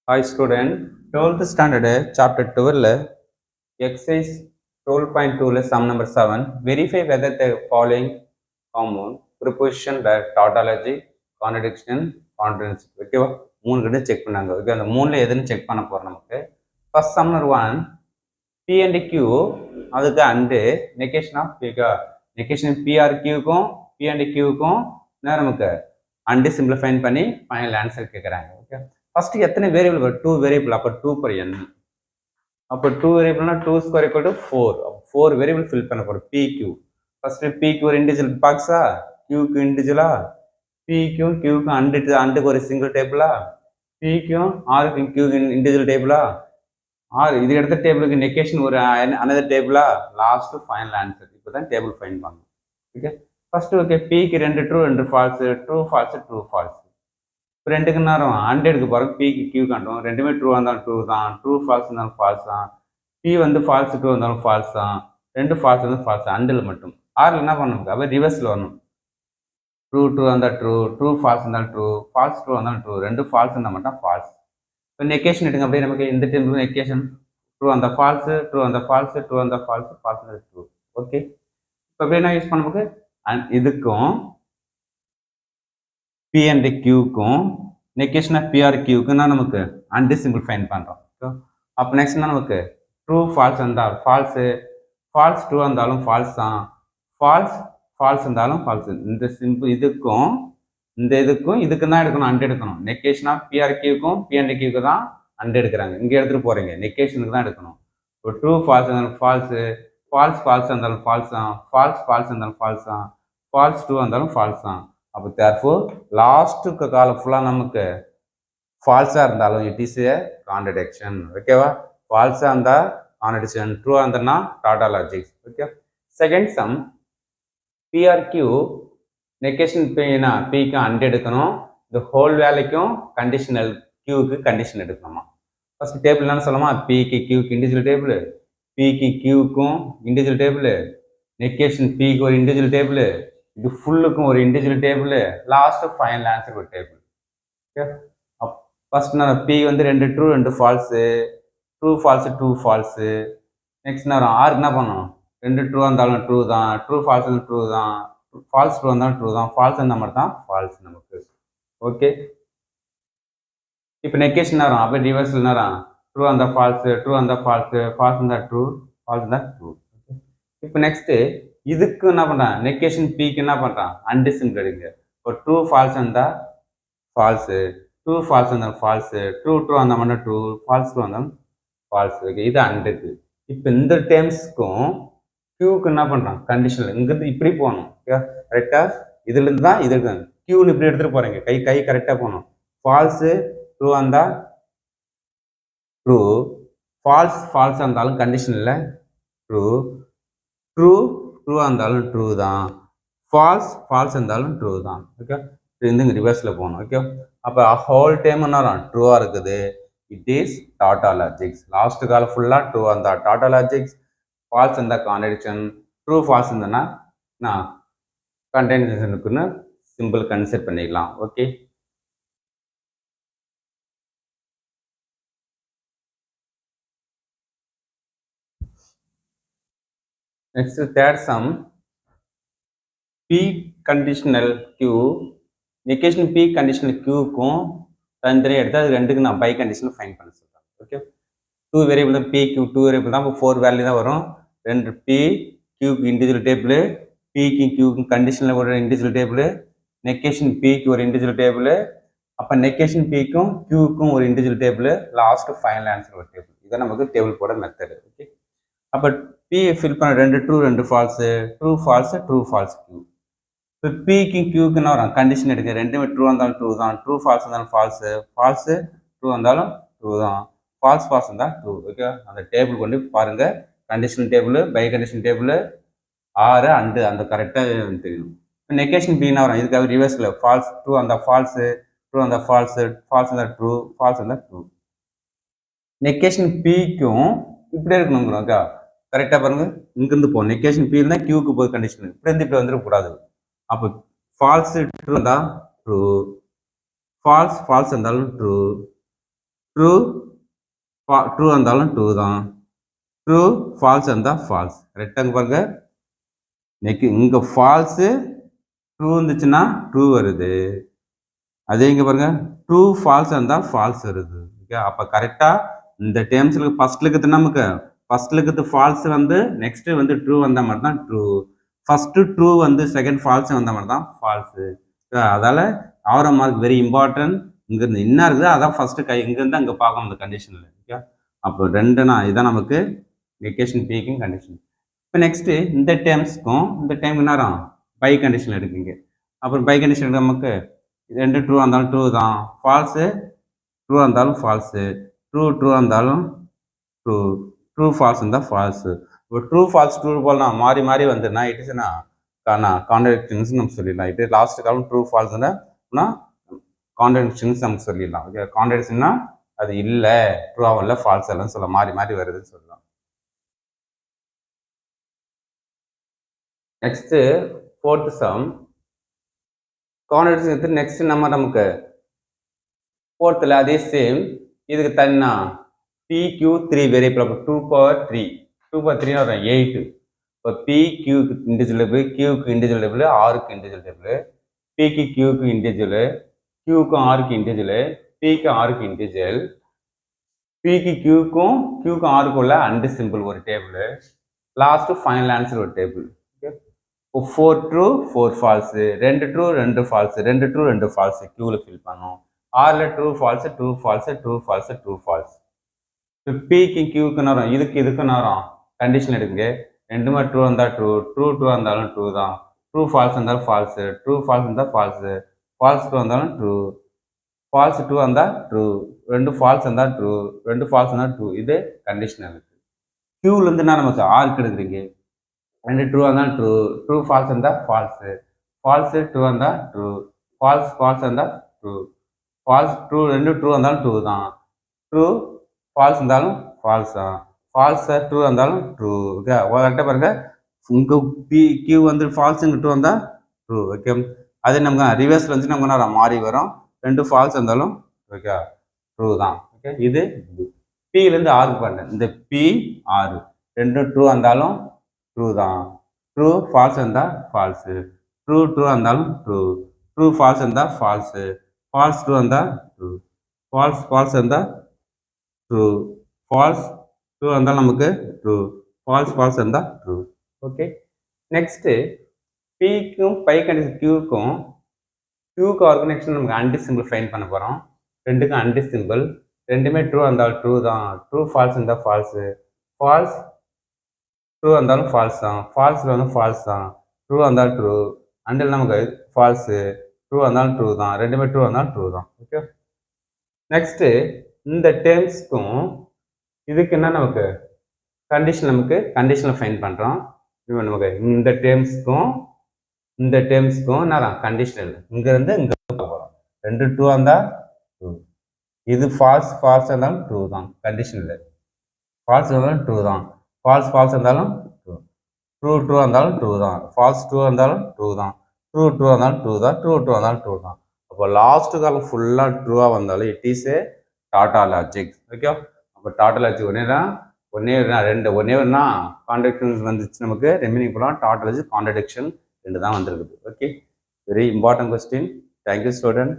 Hi student, 12th standard chapter 12 exercise 12.2 sum number 7 verify whether the following compound preposition tautology contradiction contradiction ஓகேவா மூணு கிட்ட check பண்ணாங்க okay அந்த மூணுல எதுன்னு செக் பண்ண போறோம் நமக்கு first sum number 1 p and q அதுக்கு and negation of p negation pr q க்கும் p and q க்கும் நமக்கு and simplify பண்ணி ஃபைனல் ஆன்சர் கேக்குறாங்க ஓகே ஃபர்ஸ்ட் எத்தனை வேரியபிள் வரும் 2 வேரியபிள் அப்ப 2 per n அப்ப 2 வேரியபிள்னா 2 square equal to 4 4 variable fill பண்ண போறோம் pq ஃபர்ஸ்ட் pq ஒரு இண்டிவிஜுவல் பாக்ஸா q க்கு இண்டிவிஜுவலா pq q க்கு அண்டுக்கு ஒரு சிங்கிள் டேபிளா pq r க்கு q க்கு இண்டிவிஜுவல் டேபிளா r இது எடுத்த டேபிளுக்கு நெகேஷன் ஒரு another டேபிளா லாஸ்ட் ஃபைனல் ஆன்சர் இப்போதான் டேபிள் ஃபைண்ட் பண்ணனும் ஓகே ஃபர்ஸ்ட் ஓகே p க்கு ரெண்டு ட்ரூ ரெண்டு falls true false true falls ரெண்டுக்கு நேரம் 100க்கு பிறகு பிக்கு கியூ காட்டும் ரெண்டுமே ட்ரூ இருந்தாலும் ட்ரூ தான் ட்ரூ ஃபால்ஸ் இருந்தாலும் ஃபால்ஸ் தான் பி வந்து ஃபால்ஸ் ட்ரூ இருந்தாலும் ஃபால்ஸ் தான் ரெண்டு ஃபால்ஸ் வந்து ஃபால்ஸ் அண்டில் மட்டும் ஆறில் என்ன பண்ணணும் அப்போ ரிவர்ஸில் வரணும் ட்ரூ ட்ரூ இருந்தால் ட்ரூ ட்ரூ ஃபால்ஸ் இருந்தாலும் ட்ரூ ஃபால்ஸ் ட்ரூ இருந்தாலும் ட்ரூ ரெண்டு ஃபால்ஸ் இருந்தால் மட்டும் ஃபால்ஸ் இப்போ நெகேஷன் எடுங்க அப்படியே நமக்கு இந்த டைம் நெகேஷன் ட்ரூ அந்த ஃபால்ஸு ட்ரூ அந்த ஃபால்ஸு ட்ரூ அந்த ஃபால்ஸு ஃபால்ஸ் அந்த ட்ரூ ஓகே இப்போ அப்படியே என்ன யூஸ் பண்ணும்போது இதுக்கும் பி அண்ட் கியூக்கும் நெகேஷன் ஆஃப் பிஆர் கியூக்குன்னா நமக்கு அண்டு சிம்பிள் ஃபைன் பண்ணுறோம் அப்போ நெக்ஸ்ட்னா நமக்கு ட்ரூ ஃபால்ஸ் இருந்தால் ஃபால்ஸு ஃபால்ஸ் ட்ரூ இருந்தாலும் ஃபால்ஸ் தான் ஃபால்ஸ் இருந்தாலும் ஃபால்ஸ் இந்த சிம்பிள் இதுக்கும் இந்த இதுக்கு தான் எடுக்கணும் அண்டு எடுக்கணும் நெகேஷன் ஆஃப் பிஆர் கியூக்கும் பி அண்ட் கியூக்கு தான் அண்டு எடுக்கிறாங்க இங்கே எடுத்துகிட்டு போகிறீங்க நெகேஷனுக்கு தான் எடுக்கணும் இப்போ ட்ரூ ஃபால்ஸ் இருந்தாலும் ஃபால்ஸு ஃபால்ஸ் இருந்தாலும் ஃபால்ஸ் தான் ஃபால்ஸ் இருந்தாலும் ஃபால்ஸ் தான் ஃபால்ஸ் ட்ரூ இருந்தாலும் ஃபால்ஸ் தான் அப்போ தேர்ஃபோர் லாஸ்ட்டுக்கு காலம் ஃபுல்லாக நமக்கு ஃபால்ஸாக இருந்தாலும் இட் இஸ் ஏ கான்ட்ரடிக்ஷன் ஓகேவா ஃபால்ஸாக இருந்தால் கான்ட்ரடிக்ஷன் ட்ரூவாக இருந்ததுன்னா tautologies okay second sum P or Q negation பின்னா பிக்கு அண்ட் எடுக்கணும் இந்த ஹோல் வேலைக்கும் கண்டிஷனல் கியூக்கு கண்டிஷன் எடுக்கணுமா ஃபர்ஸ்ட் டேபிள் என்னன்னு சொல்லலாமா பிக்கு கியூக்கு இண்டிவிஜுவல் டேபிள் பிக்கு கியூக்கும் இண்டிவிஜுவல் டேபிள் நெகேஷன் பிக்கு ஒரு இண்டிவிஜுவல் டேபிள் இது ஃபுல்லுக்கும் ஒரு individual table last final answer ஒரு டேபிள் ஓகே ஃபர்ஸ்ட் நான் பி வந்து ரெண்டு ட்ரூ ரெண்டு falls true false true falls next நேரம் ஆர் என்ன பண்ணணும் ரெண்டு ட்ரூ இருந்தாலும் ட்ரூ தான் ட்ரூ ஃபால்ஸ் வந்து ட்ரூ தான் ஃபால்ஸ் ட்ரூ இருந்தாலும் ட்ரூ தான் ஃபால்ஸ் அந்த மாதிரி தான் ஃபால்ஸ் நமக்கு ஓகே இப்போ நெகேஷன் நேரம் அப்படியே ரிவர்ஸில் நேரம் ட்ரூ அந்த ஃபால்ஸு ட்ரூ அந்த ஃபால்ஸு ஃபால்ஸ் இருந்தால் ட்ரூ ஃபால்ஸ் இருந்தால் ட்ரூ ஓகே இப்போ நெக்ஸ்ட்டு இதுக்கு என்ன பண்ணுறான் நெகேஷன் பிக்கு என்ன பண்ணுறான் அண்டு சிம்பிள் எடுங்க இப்போ ட்ரூ ஃபால்ஸ் இருந்தால் ஃபால்ஸு ட்ரூ ஃபால்ஸ் இருந்தால் ஃபால்ஸு ட்ரூ அந்த மட்டும் ட்ரூ ஃபால்ஸ் ட்ரூ இருந்தாலும் ஃபால்ஸ் ஓகே இது அண்டுக்கு இப்போ இந்த டேர்ம்ஸ்க்கும் கியூக்கு என்ன பண்ணுறான் கண்டிஷனில் இங்கிருந்து இப்படி போகணும் ஓகே கரெக்டாக இதுலேருந்து தான் இது கியூன்னு இப்படி எடுத்துகிட்டு போகிறீங்க கை கரெக்டாக போகணும் ஃபால்ஸு ட்ரூ இருந்தால் ட்ரூ ஃபால்ஸ் இருந்தாலும் கண்டிஷன் இல்லை ட்ரூ இருந்தாலும் ட்ரூ தான் ஃபால்ஸ் இருந்தாலும் ட்ரூ தான் ஓகே இது ரிவர்ஸில் போகணும் ஓகே அப்போ ஹோல் டைம் என்ன ட்ரூவாக இருக்குது இட் இஸ் டாட்டாலஜிக்ஸ் லாஸ்ட் காலம் ஃபுல்லாக ட்ரூ அந்த டாட்டாலஜிக்ஸ் ஃபால்ஸ் இருந்தால் கான்ட்ரடிக்ஷன் ட்ரூ ஃபால்ஸ் இருந்ததுன்னா நான் கண்டென்ஷனுக்குன்னு சிம்பிள் கன்சிடர் பண்ணிக்கலாம் okay next third sum P conditional Q negation P conditional கியூக்கும் தனித்தனியாக எடுத்து அது ரெண்டுக்கு நான் பை கண்டிஷனல் ஃபைன் பண்ண சொல்கிறேன் ஓகே டூ வேரியபிள் தான் பி கியூ டூ வேரியபிள் தான் இப்போ 4 வேல்யூ தான் வரும் ரெண்டு பி கியூக்கு இண்டிவிஜுவல் டேபிள் பிக்கு கியூக்கு கண்டிஷனில் ஒரு இண்டிவிஜுவல் டேபிள் நெகேஷன் பிக்கு ஒரு இண்டிவிஜுவல் டேபிள் அப்போ நெகேஷன் பிக்கும் கியூக்கும் ஒரு individual table last final answer ஒரு டேபிள் இதான் நமக்கு டேபிள் போட மெத்தடு ஓகே அப்போ பி ஃபில் பண்ண ரெண்டு ட்ரூ ரெண்டு ஃபால்ஸு ட்ரூ ஃபால்ஸ் கியூ இப்போ பிக்கு கியூக்கு என்ன வரும் கண்டிஷன் எடுக்க ரெண்டுமே ட்ரூ இருந்தாலும் ட்ரூ தான் ட்ரூ ஃபால்ஸ் இருந்தாலும் ஃபால்ஸு ட்ரூ இருந்தாலும் ட்ரூ தான் ஃபால்ஸ் இருந்தால் ட்ரூ ஓகே அந்த டேபிள் கொண்டு பாருங்க condition table by condition table ஆறு அண்டு அந்த கரெக்டாக தெரியும் இப்போ நெகேஷன் பி என்ன வரும் இதுக்காக ரிவர்ஸில் ஃபால்ஸ் ட்ரூ அந்த ஃபால்ஸு ட்ரூ அந்த ஃபால்ஸ் இருந்தால் ட்ரூ ஃபால்ஸ் இருந்தால் ட்ரூ நெகேஷன் பிக்கும் இப்படி இருக்கணுங்கிறோம் ஓகே கரெக்டாக பாருங்க இங்கிருந்து போகணும் நெகேஷன் பி இருந்தால் கியூக்கு போய் கண்டிஷன் இப்படி வந்துடக்கூடாது அப்போ ஃபால்ஸ் ட்ரூ இருந்தால் ட்ரூ ஃபால்ஸ் இருந்தாலும் ட்ரூ ட்ரூ ட்ரூ இருந்தாலும் ட்ரூ தான். ட்ரூ ஃபால்ஸ் இருந்தால் ஃபால்ஸ். கரெக்டாக பாருங்க. இங்கே ஃபால்ஸு ட்ரூ இருந்துச்சுன்னா ட்ரூ வருது. அதே இங்கே பாருங்க ட்ரூ ஃபால்ஸ் இருந்தால் ஃபால்ஸ் வருது. ஓகே, அப்போ கரெக்டாக இந்த டேர்ம்ஸில் ஃபர்ஸ்ட்ல இருக்கிறது நமக்கு ஃபர்ஸ்ட்ல இருக்கிறது ஃபால்ஸ் வந்து நெக்ஸ்ட் வந்து ட்ரூ வந்தால் மட்டும் தான் ட்ரூ. ஃபர்ஸ்ட் ட்ரூ வந்து செகண்ட் ஃபால்ஸ் வந்தால் மட்டும் தான் ஃபால்ஸு. அதால் ஆரோ மார்க் வெரி இம்பார்ட்டன்ட். இங்கேருந்து என்ன இருக்குது அதான் ஃபர்ஸ்ட் இங்கேருந்து அங்கே பார்க்கணும் இந்த கண்டிஷனில். ஓகே, அப்போ ரெண்டுனா இதுதான் நமக்கு நெகேஷன் பீக்கிங் கண்டிஷன். இப்போ நெக்ஸ்ட்டு இந்த டேர்ம்ஸ்க்கும் இந்த டைம் நேரம் பை கண்டிஷன் எடுக்குங்க. அப்புறம் பை கண்டிஷன் நமக்கு ரெண்டு ட்ரூ இருந்தாலும் ட்ரூ தான், ஃபால்ஸு ட்ரூ இருந்தாலும் ஃபால்ஸு, ட்ரூ இருந்தாலும் ட்ரூ, ட்ரூ ஃபால்ஸ் இருந்தால் ஃபால்ஸு. இப்போ ட்ரூ ஃபால்ஸ் ட்ரூ போலாம் மாறி மாறி வந்துன்னா இட் இஸ்னா கான்ட்ராடிக்ஷன்ஸ் நம்ம சொல்லிடலாம். இது லாஸ்ட் காலம் ட்ரூ ஃபால்ஸ்னா கான்ட்ராடிக்ஷன்ஸ் நமக்கு சொல்லிடலாம். ஓகே, கான்ட்ராடிக்ஷன்னா அது இல்லை ட்ரூவாகவும் இல்லை ஃபால்ஸ் இல்லைன்னு சொல்ல மாறி மாறி வருதுன்னு சொல்லலாம். நெக்ஸ்ட்டு ஃபோர்த் சம் கான்ட்ராடிக்ஷன் எடுத்து நெக்ஸ்ட் நம்ம நமக்கு ஃபோர்த்தில் அதே சேம் இதுக்கு தனினா PQ3 வேரியபிள். அப்போ 2 power 3 வரும் 8. இப்போ PQக்கு இண்டிவிஜுவல் டேபிள், Qக்கு இண்டிவிஜுவல் டேபிள், Rக்கு இண்டிவிஜுவல் டேபிள், Pக்கு Qக்கு இண்டிவிஜுவல், Qக்கும் Rக்கு இண்டிவிஜுவல், Pக்கு Rக்கு இண்டிவிஜுவல், Pக்கு Qக்கும் Rக்கும் உள்ள அன்டிசிம்பிள் ஒரு டேபிள், லாஸ்ட் ஃபைனல் ஆன்சர் ஒரு டேபிள். இப்போ 4 true 4 false, 2 true 2 false, 2 true 2 false கியூவில் ஃபில் பண்ணோம். ஆரில் true false true false true false true false. இப்போ பிக்கு கியூக்கு நேரம் இதுக்கு நேரம் கண்டிஷன் எடுக்குங்க. ரெண்டுமே ட்ரூ இருந்தால் ட்ரூ இருந்தாலும் ட்ரூ தான், ட்ரூ ஃபால்ஸ் இருந்தாலும் ஃபால்ஸு, ட்ரூ ஃபால்ஸ் இருந்தால் ஃபால்ஸு, ஃபால்ஸ் ட்ரூ இருந்தாலும் ட்ரூ, ஃபால்ஸ் ட்ரூ இருந்தால் ட்ரூ, 2 ஃபால்ஸ் இருந்தால் ட்ரூ, 2 ஃபால்ஸ் இருந்தால் ட்ரூ. இது கண்டிஷன் இருக்குது. கியூலேருந்துன்னா நமக்கு ஆர்க்கு எடுக்குறீங்க. 2 ட்ரூ இருந்தால் ட்ரூ ஃபால்ஸ் இருந்தால் ஃபால்ஸு, ஃபால்ஸு ட்ரூ இருந்தால் ட்ரூ, ஃபால்ஸ் இருந்தால் ட்ரூ, ஃபால்ஸ் ட்ரூ 2 ட்ரூ இருந்தாலும் ட்ரூ தான், ட்ரூ ஃபால்ஸ் இருந்தாலும் ஃபால்ஸ் தான், ஃபால்ஸ் ட்ரூ இருந்தாலும் ட்ரூ. ஓகே, கரெக்டாக பாருங்க. இங்கே கியூ வந்து ஃபால்ஸ் இங்கே ட்ரூ வந்தால் ட்ரூ. ஓகே, அதே நமக்கு ரிவர்ஸில் வந்து நமக்கு மாறி வரும். 2 ஃபால்ஸ் இருந்தாலும் ஓகே ட்ரூ தான். ஓகே, இது பிலேருந்து ஆர்க்கு பண்ணேன். இந்த பி ஆர் 2 ட்ரூ இருந்தாலும் ட்ரூ தான், ட்ரூ ஃபால்ஸ் இருந்தால் ஃபால்ஸு, ட்ரூ இருந்தாலும் ட்ரூ ஃபால்ஸ் இருந்தால் ஃபால்ஸு, ஃபால்ஸ் ட்ரூ இருந்தால் ட்ரூ, ஃபால்ஸ் இருந்தால் ட்ரூ, ஃபால்ஸ் ட்ரூ இருந்தால் நமக்கு ட்ரூ, ஃபால்ஸ் இருந்தால் ட்ரூ. ஓகே, நெக்ஸ்ட்டு பிக்கும் பை கண்டிஷன் கியூக்கும் ஆர்க்கு நெக்ஸ்ட் நமக்கு அன்டிசிம்பிள் ஃபைன் பண்ண போகிறோம். ரெண்டுக்கும் அன்டிசிம்பிள், ரெண்டுமே ட்ரூ இருந்தால் ட்ரூ தான், ட்ரூ ஃபால்ஸ் இருந்தால் ஃபால்ஸு, ஃபால்ஸ் ட்ரூ இருந்தாலும் ஃபால்ஸ் தான், ஃபால்ஸில் வந்து ஃபால்ஸ் தான், ட்ரூ இருந்தால் ட்ரூ, அண்டில் நமக்கு ஃபால்ஸு, ட்ரூ இருந்தாலும் ட்ரூ தான், ரெண்டுமே ட்ரூ இருந்தாலும் ட்ரூ தான். ஓகே, நெக்ஸ்ட்டு இந்த டேர்ம்ஸ்க்கும் இதுக்கு என்ன நமக்கு கண்டிஷன் நமக்கு கண்டிஷனில் ஃபைன் பண்ணுறோம். இப்போ நமக்கு இந்த டேர்ம்ஸ்க்கும் நேரம் கண்டிஷனல் இங்கேருந்து இங்கே போகிறோம். 2 ட்ரூ இருந்தால் ட்ரூ, இது ஃபால்ஸ் இருந்தாலும் ட்ரூ தான் கண்டிஷனில், ஃபால்ஸ் இருந்தாலும் ட்ரூ தான், ஃபால்ஸ் இருந்தாலும் ட்ரூ இருந்தாலும் ட்ரூ தான், ஃபால்ஸ் ட்ரூ இருந்தாலும் ட்ரூ தான், ட்ரூ இருந்தாலும் ட்ரூ தான், ட்ரூ இருந்தாலும் ட்ரூ தான். அப்போ லாஸ்ட் காலம் ஃபுல்லாக ட்ரூவாக வந்தாலும் it is a tata logic. Okay, அப்போ டாட்டா லாஜிக் ஒன்றேனா கான்ட்ராடிக்ஷன் வந்துச்சு நமக்கு. ரெமினிங் போகலாம் டாட்டா லாஜிக் கான்ட்ராடிக்ஷன் 2 தான் வந்துருக்குது. Okay, very important question. Thank you student.